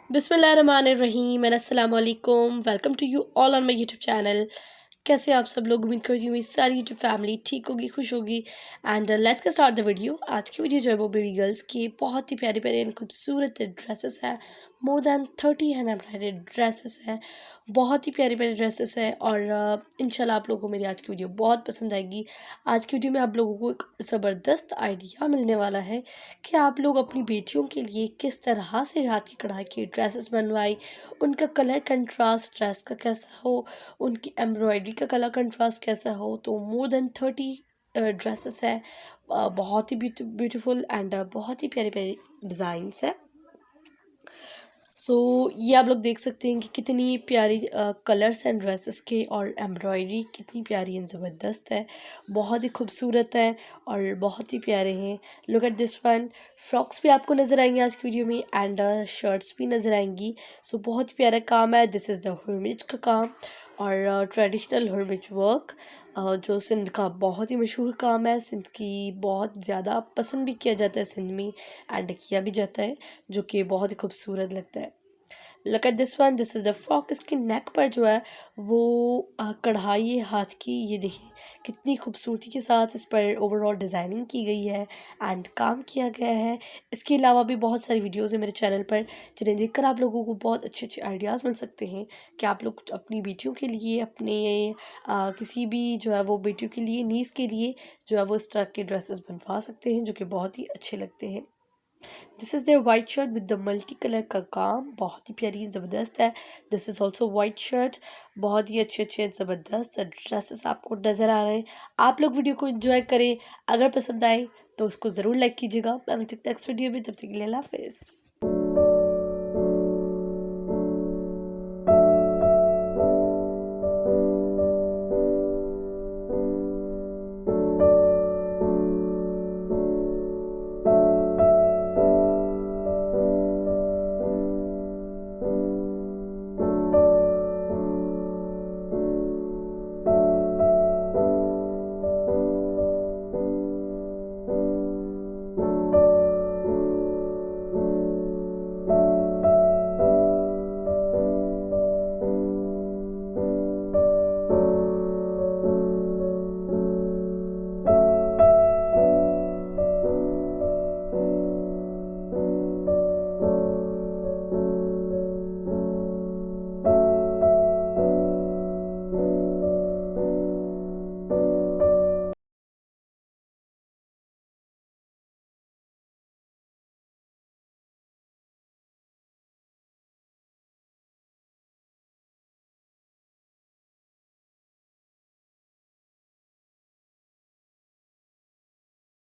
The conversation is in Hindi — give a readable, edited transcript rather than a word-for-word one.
बिस्मिल्लाहिर्रहमानिर्रहीम एंड अस्सलाम वालेकुम। Welcome to you all on my YouTube channel. कैसे आप सब लोग? उम्मीद करती हूँ मेरी सारी यूट्यूब फैमिली ठीक होगी, खुश होगी। And let's get start the video. आज की वीडियो जो है वो बेबी गर्ल्स की बहुत ही प्यारे प्यारे एंड खूबसूरत ड्रेसेस हैं। More than 30 hand embroidered dresses हैं। बहुत ही प्यारी प्यारी ड्रेसेस हैं और इंशाल्लाह आप लोगों को मेरी आज की वीडियो बहुत पसंद आएगी। आज की वीडियो में आप लोगों को एक ज़बरदस्त आइडिया मिलने वाला है कि आप लोग अपनी बेटियों के लिए किस तरह से हाथ की कढ़ाई की ड्रेसेस बनवाएं, उनका कलर कंट्रास्ट ड्रेस का कैसा हो, उनकी एम्ब्रॉयडरी का कलर कंट्रास्ट कैसा हो। तो मोर देन 30 ड्रेसेस हैं। बहुत ही ब्यूटीफुल एंड बहुत ही प्यारे प्यारे डिज़ाइंस हैं। सो ये आप लोग देख सकते हैं कि कितनी प्यारी कलर्स एंड ड्रेसेस के और एम्ब्रॉयडरी कितनी प्यारी एंड ज़बरदस्त है। बहुत ही खूबसूरत है और बहुत ही प्यारे हैं। Look at this one. Frocks भी आपको नज़र आएंगे आज की वीडियो में एंड शर्ट्स भी नज़र आएंगी। सो बहुत ही प्यारा काम है। दिस इज़ द हर्मिज का काम और ट्रेडिशनल हर्मिज वर्क जो सिंध का बहुत ही मशहूर काम है। सिंध की बहुत ज़्यादा पसंद भी किया जाता है सिंध में एंड किया भी जाता है, जो कि बहुत ही खूबसूरत लगता है। Look at this one. This is the frock. इसके नेक पर जो है वो कढ़ाई है हाथ की। ये देखिए कितनी खूबसूरती के साथ इस पर ओवरऑल डिज़ाइनिंग की गई है एंड काम किया गया है। इसके अलावा भी बहुत सारी वीडियोज़ हैं मेरे चैनल पर जिन्हें देखकर आप लोगों को बहुत अच्छे अच्छे आइडियाज़ मिल सकते हैं कि आप लोग अपनी बेटियों के लिए अपने किसी भी जो है वो बेटियों के लिए नीस के लिए जो है वो इस तरह के ड्रेसेस बनवा सकते हैं, जो कि बहुत ही अच्छे लगते हैं। This is their white shirt with the multi colour का काम बहुत ही प्यारी ज़बरदस्त है। This is also white shirt. बहुत ही अच्छे अच्छे ज़बरदस्त ड्रेसेस आपको नज़र आ रहे हैं। आप लोग वीडियो को एंजॉय करें। अगर पसंद आए तो उसको ज़रूर लाइक कीजिएगा। मैं मिलती हूँ नेक्स्ट वीडियो में, तब तक के लिए अल्लाह हाफिज़।